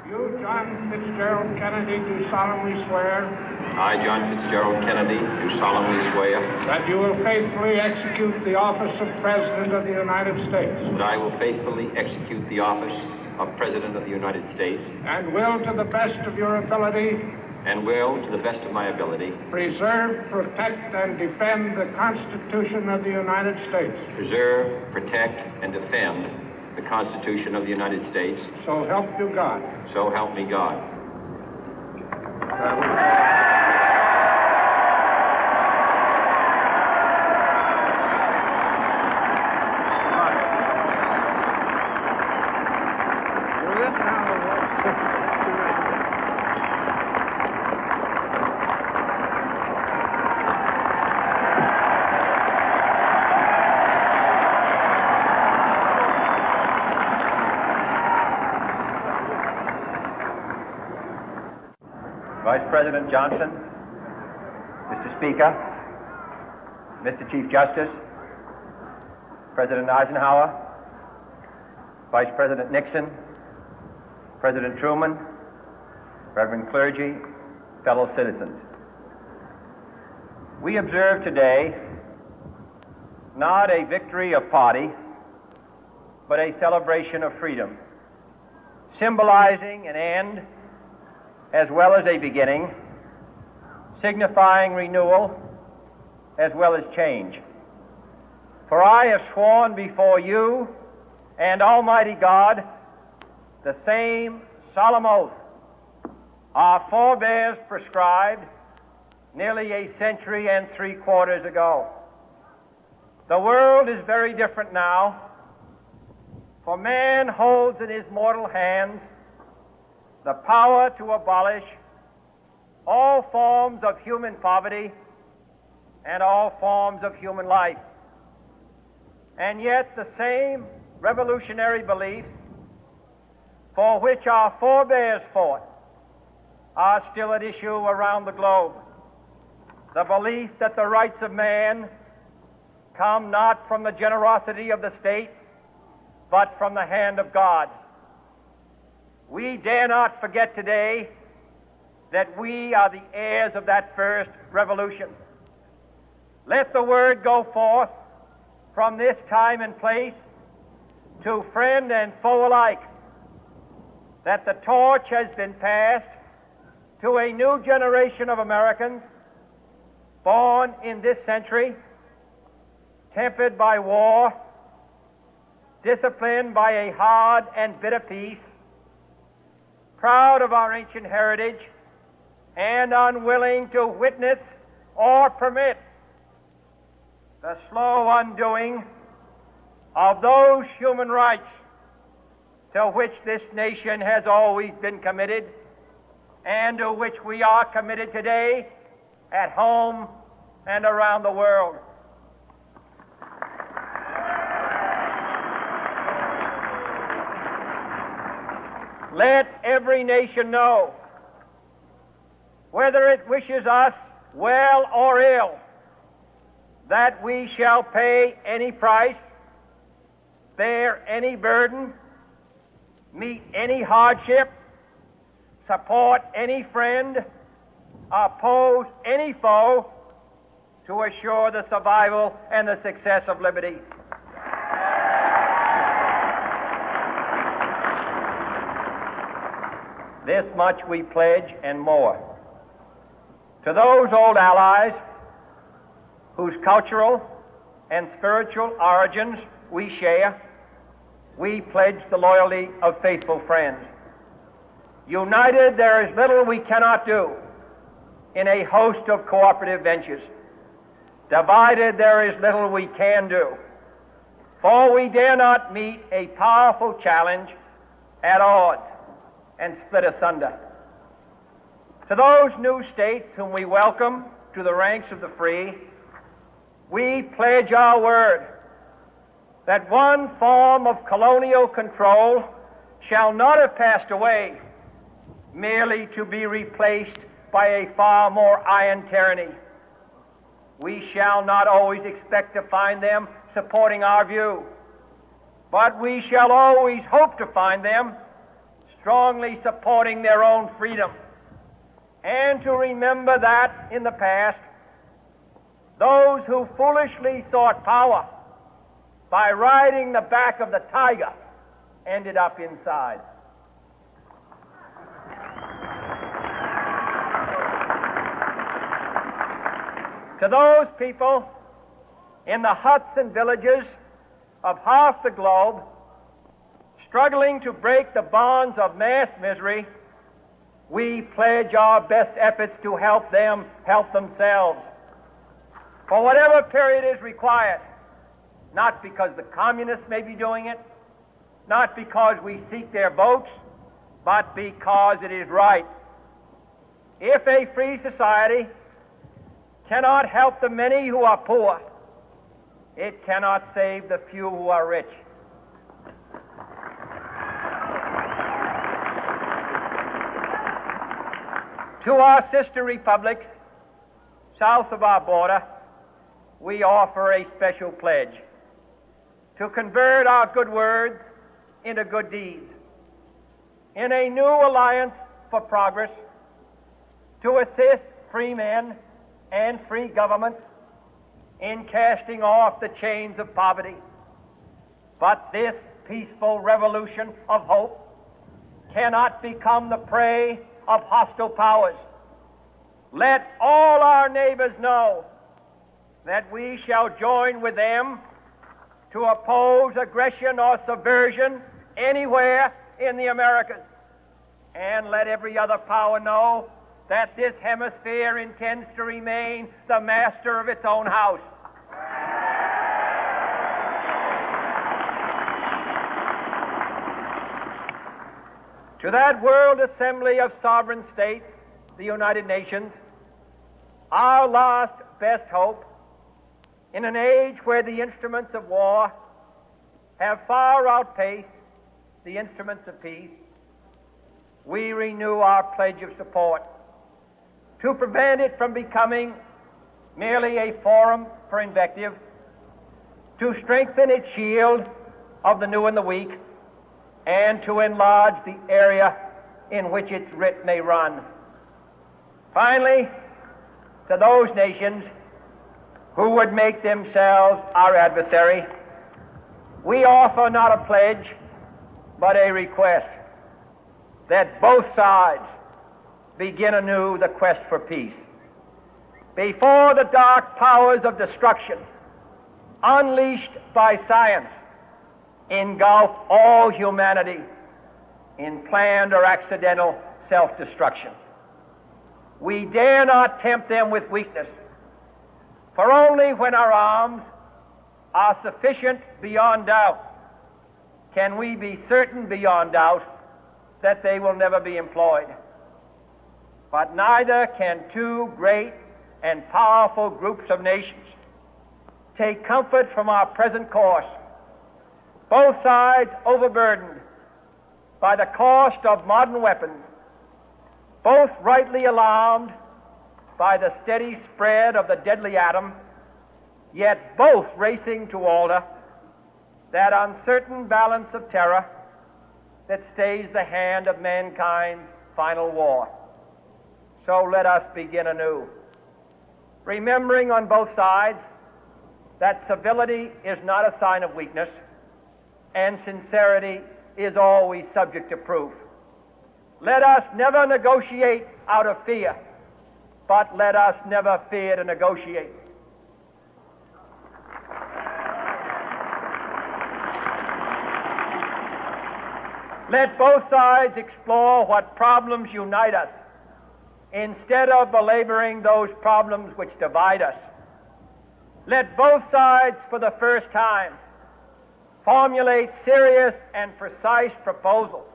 You, John Fitzgerald Kennedy, do solemnly swear I, John Fitzgerald Kennedy, do solemnly swear that you will faithfully execute the office of President of the United States that I will faithfully execute the office of President of the United States and will, to the best of your ability, and will, to the best of my ability, preserve, protect, and defend the Constitution of the United States. preserve, protect, and defend the Constitution of the United States. So help you God. So help me God. Vice President Johnson, Mr. Speaker, Mr. Chief Justice, President Eisenhower, Vice President Nixon, President Truman, Reverend clergy, fellow citizens. We observe today not a victory of party, but a celebration of freedom, symbolizing an end as well as a beginning, signifying renewal as well as change. For I have sworn before you and Almighty God the same solemn oath our forebears prescribed nearly a century and 3/4 ago. The world is very different now, for man holds in his mortal hands the power to abolish all forms of human poverty and all forms of human life. And yet the same revolutionary beliefs for which our forebears fought are still at issue around the globe. The belief that the rights of man come not from the generosity of the state, but from the hand of God. We dare not forget today that we are the heirs of that first revolution. Let the word go forth from this time and place to friend and foe alike that the torch has been passed to a new generation of Americans born in this century, tempered by war, disciplined by a hard and bitter peace, proud of our ancient heritage, and unwilling to witness or permit the slow undoing of those human rights to which this nation has always been committed and to which we are committed today at home and around the world. Let every nation know, whether it wishes us well or ill, that we shall pay any price, bear any burden, meet any hardship, support any friend, oppose any foe to assure the survival and the success of liberty. This much we pledge and more. To those old allies whose cultural and spiritual origins we share, we pledge the loyalty of faithful friends. United, there is little we cannot do in a host of cooperative ventures. Divided, there is little we can do, for we dare not meet a powerful challenge at odds and split asunder. To those new states whom we welcome to the ranks of the free, we pledge our word that one form of colonial control shall not have passed away, merely to be replaced by a far more iron tyranny. We shall not always expect to find them supporting our view, but we shall always hope to find them strongly supporting their own freedom, and to remember that in the past, those who foolishly sought power by riding the back of the tiger ended up inside. To those people in the huts and villages of half the globe struggling to break the bonds of mass misery, we pledge our best efforts to help them help themselves for whatever period is required, not because the communists may be doing it, not because we seek their votes, but because it is right. If a free society cannot help the many who are poor, it cannot save the few who are rich. To our sister republics south of our border, we offer a special pledge to convert our good words into good deeds, in a new alliance for progress, to assist free men and free governments in casting off the chains of poverty. But this peaceful revolution of hope cannot become the prey of hostile powers. Let all our neighbors know that we shall join with them to oppose aggression or subversion anywhere in the Americas. And let every other power know that this hemisphere intends to remain the master of its own house. To that World Assembly of Sovereign States, the United Nations, our last best hope, in an age where the instruments of war have far outpaced the instruments of peace, we renew our pledge of support to prevent it from becoming merely a forum for invective, to strengthen its shield of the new and the weak, and to enlarge the area in which its writ may run. Finally, to those nations who would make themselves our adversary, we offer not a pledge, but a request that both sides begin anew the quest for peace. Before the dark powers of destruction, unleashed by science, engulf all humanity in planned or accidental self-destruction, we dare not tempt them with weakness, for only when our arms are sufficient beyond doubt can we be certain beyond doubt that they will never be employed. But neither can two great and powerful groups of nations take comfort from our present course, both sides overburdened by the cost of modern weapons, both rightly alarmed by the steady spread of the deadly atom, yet both racing to alter that uncertain balance of terror that stays the hand of mankind's final war. So let us begin anew, remembering on both sides that civility is not a sign of weakness, and sincerity is always subject to proof. Let us never negotiate out of fear, but let us never fear to negotiate. Let both sides explore what problems unite us, instead of belaboring those problems which divide us. Let both sides, for the first time, formulate serious and precise proposals